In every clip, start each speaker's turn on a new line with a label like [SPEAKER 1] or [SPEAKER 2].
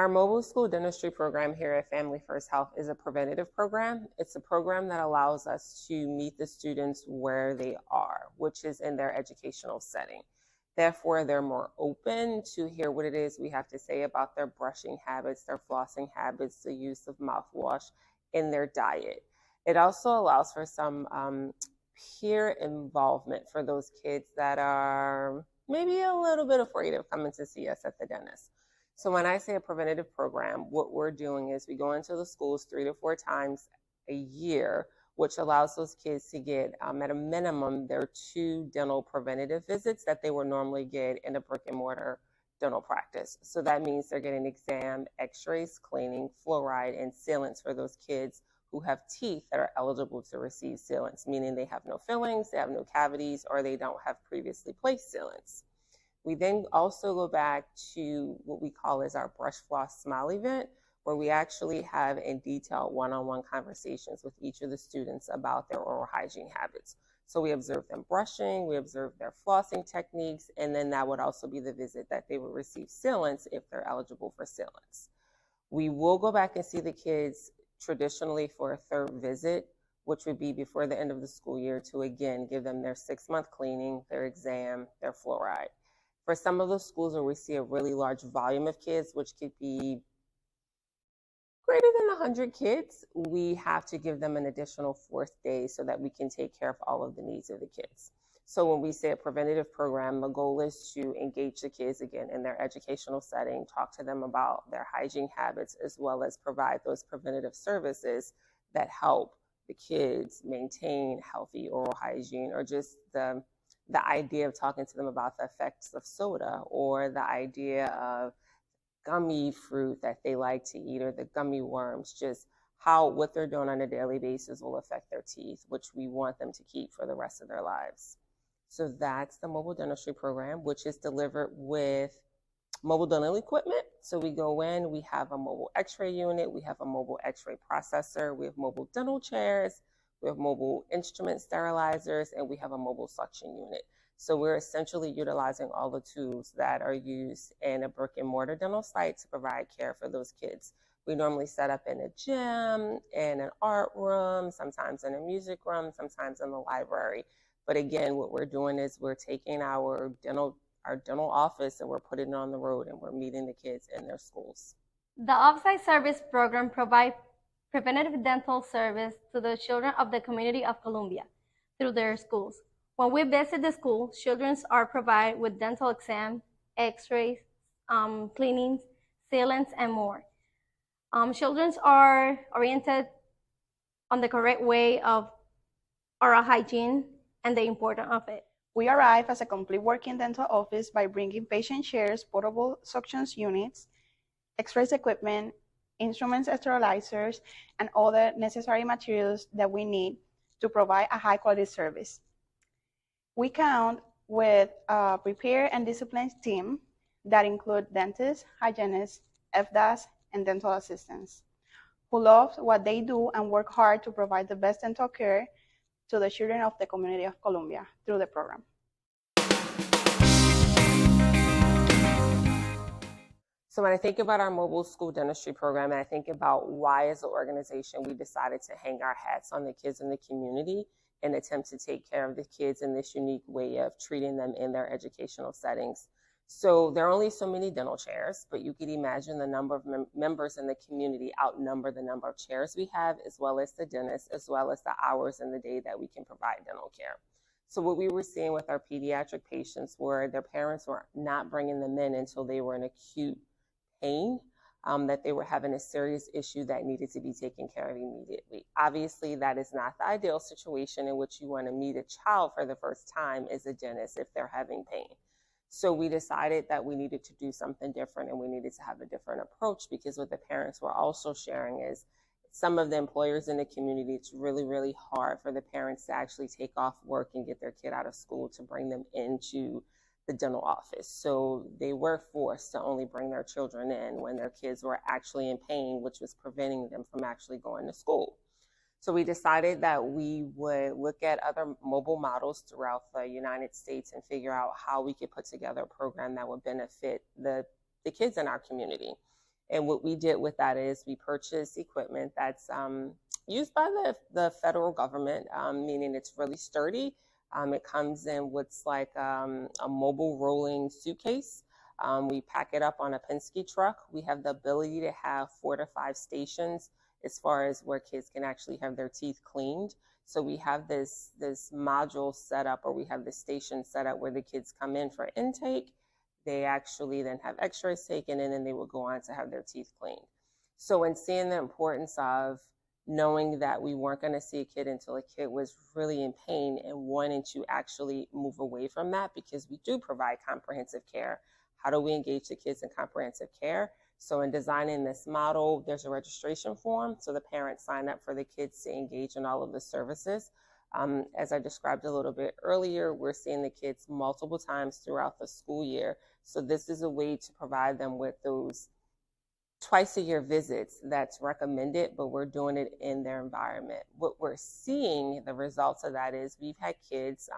[SPEAKER 1] Our mobile school dentistry program here at Family First Health is a preventative program. It's a program that allows us to meet the students where they are, which is in their educational setting. Therefore, they're more open to hear what it is we have to say about their brushing habits, their flossing habits, the use of mouthwash in their diet. It also allows for some peer involvement for those kids that are maybe a little bit afraid of coming to see us at the dentist. So when I say a preventative program, what we're doing is we go into the schools 3 to 4 times a year, which allows those kids to get, at a minimum, their 2 dental preventative visits that they would normally get in a brick and mortar dental practice. So that means they're getting exam, x-rays, cleaning, fluoride, and sealants for those kids who have teeth that are eligible to receive sealants, meaning they have no fillings, they have no cavities, or they don't have previously placed sealants. We then also go back to what we call as our Brush Floss Smile event, where we actually have in detail one-on-one conversations with each of the students about their oral hygiene habits. So we observe them brushing, we observe their flossing techniques, and then that would also be the visit that they would receive sealants if they're eligible for sealants. We will go back and see the kids traditionally for a 3rd visit, which would be before the end of the school year, to again give them their 6-month cleaning, their exam, their fluoride. For some of the schools where we see a really large volume of kids, which could be greater than 100 kids, we have to give them an additional 4th day so that we can take care of all of the needs of the kids. So when we say a preventative program, the goal is to engage the kids again in their educational setting, talk to them about their hygiene habits, as well as provide those preventative services that help the kids maintain healthy oral hygiene, or just the idea of talking to them about the effects of soda, or the idea of gummy fruit that they like to eat, or the gummy worms, just how what they're doing on a daily basis will affect their teeth, which we want them to keep for the rest of their lives. So that's the mobile dentistry program, which is delivered with mobile dental equipment. So we go in, we have a mobile x-ray unit, we have a mobile x-ray processor, we have mobile dental chairs, we have mobile instrument sterilizers, and we have a mobile suction unit. So we're essentially utilizing all the tools that are used in a brick and mortar dental site to provide care for those kids. We normally set up in a gym, in an art room, sometimes in a music room, sometimes in the library. But again, what we're doing is we're taking our dental office and we're putting it on the road, and we're meeting the kids in their schools.
[SPEAKER 2] The Offsite Service Program provides preventative dental service to the children of the community of Columbia through their schools. When we visit the school, children are provided with dental exam, x-rays, cleanings, sealants, and more. Children are oriented on the correct way of oral hygiene and the importance of it.
[SPEAKER 3] We arrive as a complete working dental office by bringing patient chairs, portable suction units, x-rays equipment, instruments, sterilizers, and other necessary materials that we need to provide a high-quality service. We count with a prepared and disciplined team that include dentists, hygienists, FDAs, and dental assistants who love what they do and work hard to provide the best dental care to the children of the community of Columbia through the program.
[SPEAKER 1] So when I think about our mobile school dentistry program, and I think about why as an organization we decided to hang our hats on the kids in the community and attempt to take care of the kids in this unique way of treating them in their educational settings. So there are only so many dental chairs, but you could imagine the number of members in the community outnumber the number of chairs we have, as well as the dentists, as well as the hours in the day that we can provide dental care. So what we were seeing with our pediatric patients were their parents were not bringing them in until they were in acute pain, that they were having a serious issue that needed to be taken care of immediately. Obviously, that is not the ideal situation in which you want to meet a child for the first time as a dentist if they're having pain. So we decided that we needed to do something different, and we needed to have a different approach, because what the parents were also sharing is some of the employers in the community, it's really, really hard for the parents to actually take off work and get their kid out of school to bring them into the dental office. So they were forced to only bring their children in when their kids were actually in pain, which was preventing them from actually going to school. So we decided that we would look at other mobile models throughout the United States and figure out how we could put together a program that would benefit the kids in our community. And what we did with that is we purchased equipment that's used by the federal government, meaning it's really sturdy. It comes in what's like a mobile rolling suitcase. We pack it up on a Penske truck. We have the ability to have 4 to 5 stations as far as where kids can actually have their teeth cleaned. So we have this module set up, or we have this station set up where the kids come in for intake. They actually then have x-rays taken, and then they will go on to have their teeth cleaned. So in seeing the importance of knowing that we weren't going to see a kid until a kid was really in pain, and wanting to actually move away from that, because we do provide comprehensive care. How do we engage the kids in comprehensive care? So in designing this model, there's a registration form. So the parents sign up for the kids to engage in all of the services. As I described a little bit earlier, we're seeing the kids multiple times throughout the school year. So this is a way to provide them with those twice-a-year visits that's recommended, but we're doing it in their environment. What we're seeing, the results of that is we've had kids,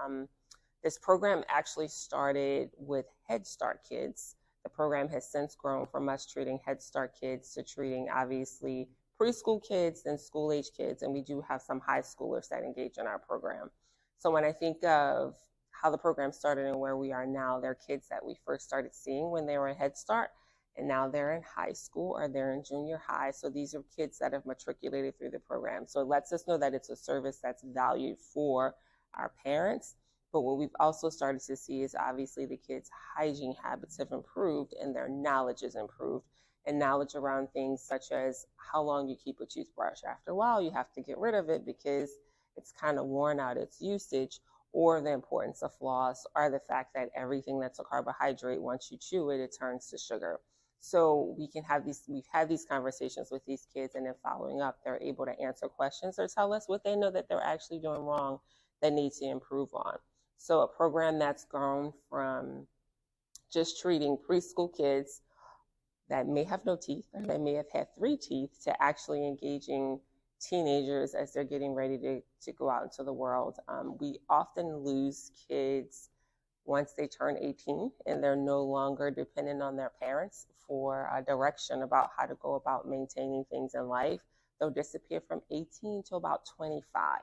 [SPEAKER 1] this program actually started with Head Start kids. The program has since grown from us treating Head Start kids to treating, obviously, preschool kids and school-age kids, and we do have some high schoolers that engage in our program. So when I think of how the program started and where we are now, they're kids that we first started seeing when they were in Head Start, and now they're in high school or they're in junior high. So these are kids that have matriculated through the program. So it lets us know that it's a service that's valued for our parents. But what we've also started to see is obviously the kids' hygiene habits have improved and their knowledge is improved. And knowledge around things such as how long you keep a toothbrush. After a while, you have to get rid of it because it's kind of worn out its usage, or the importance of floss, or the fact that everything that's a carbohydrate, once you chew it, it turns to sugar. So we've had these conversations with these kids, and then following up, they're able to answer questions or tell us what they know that they're actually doing wrong that need to improve on. So a program that's grown from just treating preschool kids that may have no teeth, or that may have had 3 teeth, to actually engaging teenagers as they're getting ready to go out into the world. We often lose kids once they turn 18 and they're no longer dependent on their parents for direction about how to go about maintaining things in life. They'll disappear from 18 to about 25.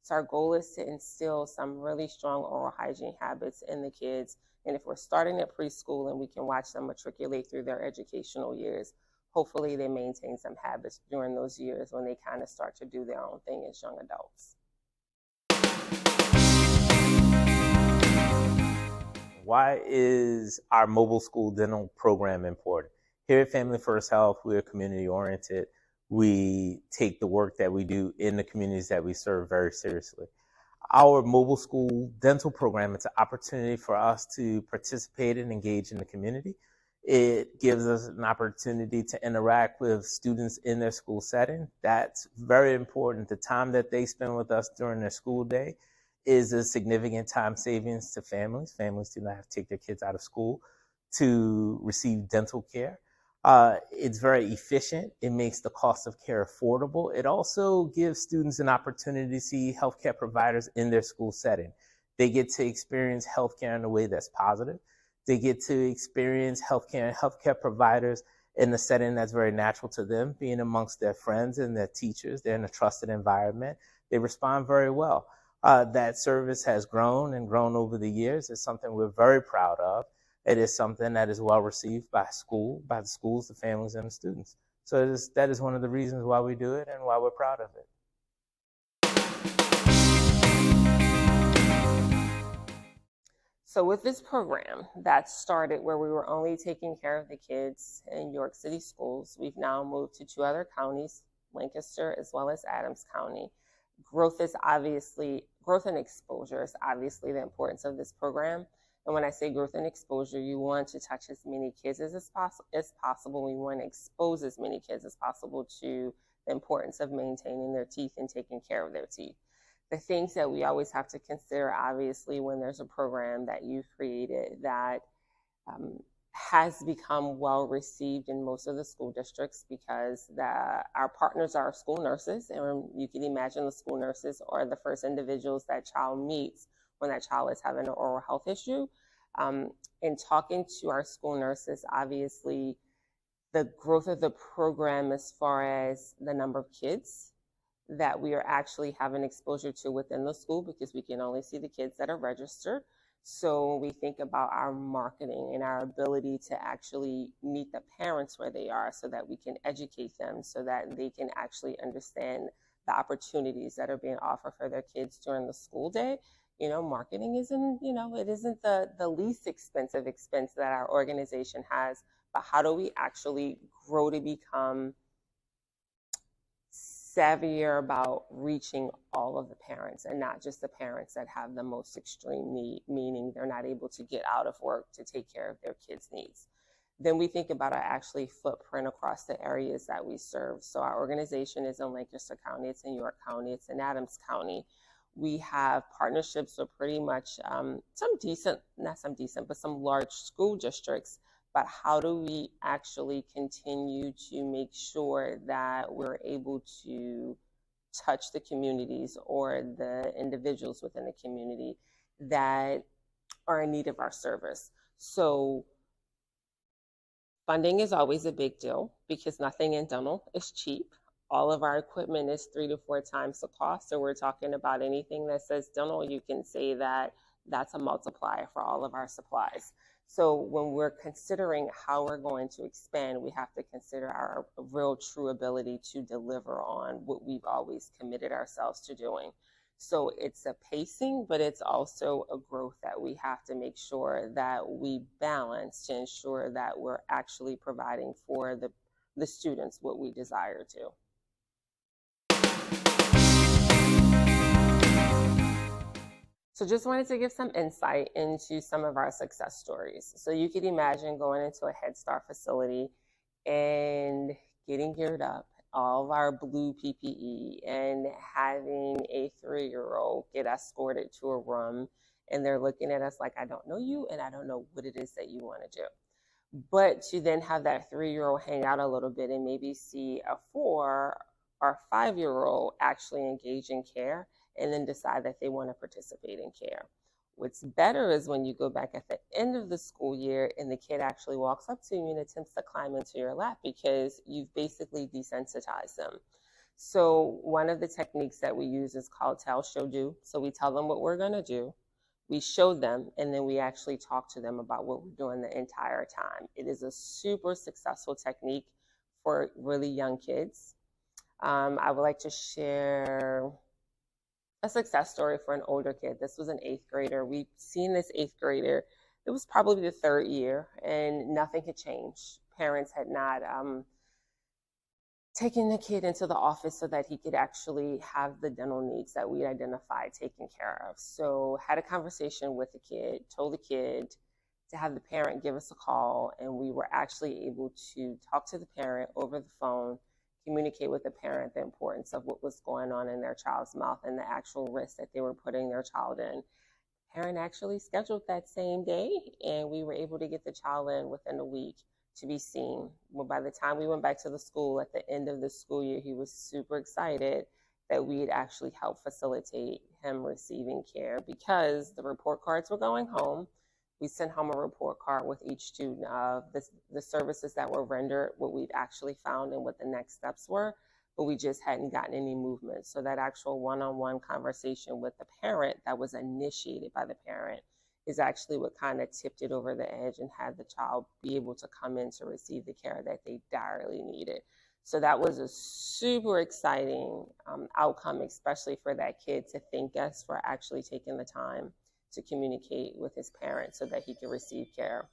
[SPEAKER 1] So our goal is to instill some really strong oral hygiene habits in the kids. And if we're starting at preschool and we can watch them matriculate through their educational years, hopefully they maintain some habits during those years when they kind of start to do their own thing as young adults.
[SPEAKER 4] Why is our mobile school dental program important? Here at Family First Health, we're community oriented. We take the work that we do in the communities that we serve very seriously. Our mobile school dental program is an opportunity for us to participate and engage in the community. It gives us an opportunity to interact with students in their school setting. That's very important. The time that they spend with us during their school day is a significant time savings to families. Families do not have to take their kids out of school to receive dental care. It's very efficient. It makes the cost of care affordable. It also gives students an opportunity to see healthcare providers in their school setting. They get to experience healthcare in a way that's positive. They get to experience healthcare providers in a setting that's very natural to them, being amongst their friends and their teachers. They're in a trusted environment. They respond very well. That service has grown and grown over the years. It's something we're very proud of. It is something that is well received by the schools, the families, and the students. So that is one of the reasons why we do it and why we're proud of it.
[SPEAKER 1] So with this program that started where we were only taking care of the kids in York City schools, we've now moved to 2 other counties, Lancaster as well as Adams County. Growth and exposure is obviously the importance of this program. And when I say growth and exposure, you want to touch as many kids as possible. We want to expose as many kids as possible to the importance of maintaining their teeth and taking care of their teeth. The things that we always have to consider, obviously, when there's a program that you've created that has become well received in most of the school districts, because our partners are school nurses, and you can imagine the school nurses are the first individuals that child meets when that child is having an oral health issue. In talking to our school nurses, obviously, the growth of the program as far as the number of kids that we are actually having exposure to within the school, because we can only see the kids that are registered. So when we think about our marketing and our ability to actually meet the parents where they are so that we can educate them so that they can actually understand the opportunities that are being offered for their kids during the school day. Marketing isn't, it isn't the least expensive expense that our organization has, but how do we actually grow to become savvier about reaching all of the parents and not just the parents that have the most extreme need, meaning they're not able to get out of work to take care of their kids' needs. Then we think about our actually footprint across the areas that we serve. So our organization is in Lancaster County, it's in York County, it's in Adams County. We have partnerships with pretty much some large school districts. But how do we actually continue to make sure that we're able to touch the communities or the individuals within the community that are in need of our service? So funding is always a big deal because nothing in dental is cheap. All of our equipment is 3 to 4 times the cost. So we're talking about anything that says dental, you can say that that's a multiplier for all of our supplies. So when we're considering how we're going to expand, we have to consider our real true ability to deliver on what we've always committed ourselves to doing. So it's a pacing, but it's also a growth that we have to make sure that we balance to ensure that we're actually providing for the students what we desire to. So just wanted to give some insight into some of our success stories. So you could imagine going into a Head Start facility and getting geared up, all of our blue PPE, and having a 3-year-old get escorted to a room, and they're looking at us like, I don't know you, and I don't know what it is that you want to do. But to then have that 3-year-old hang out a little bit and maybe see a 4 or 5-year-old actually engage in care, and then decide that they want to participate in care. What's better is when you go back at the end of the school year and the kid actually walks up to you and attempts to climb into your lap because you've basically desensitized them. So one of the techniques that we use is called tell, show, do. So we tell them what we're going to do, we show them, and then we actually talk to them about what we're doing the entire time. It is a super successful technique for really young kids. I would like to share a success story for an older kid. This was an 8th grader. We've seen this 8th grader. It was probably the 3rd year, and nothing had changed. Parents had not taken the kid into the office so that he could actually have the dental needs that we identified taken care of. So had a conversation with the kid, told the kid to have the parent give us a call, and we were actually able to talk to the parent over the phone, communicate with the parent the importance of what was going on in their child's mouth and the actual risk that they were putting their child in. Parent actually scheduled that same day, and we were able to get the child in within a week to be seen. Well, by the time we went back to the school at the end of the school year, he was super excited that we had actually helped facilitate him receiving care because the report cards were going home. We sent home a report card with each student of the services that were rendered, what we've actually found, and what the next steps were, but we just hadn't gotten any movement. So that actual one-on-one conversation with the parent that was initiated by the parent is actually what kind of tipped it over the edge and had the child be able to come in to receive the care that they direly needed. So that was a super exciting outcome, especially for that kid to thank us for actually taking the time to communicate with his parents so that he could receive care.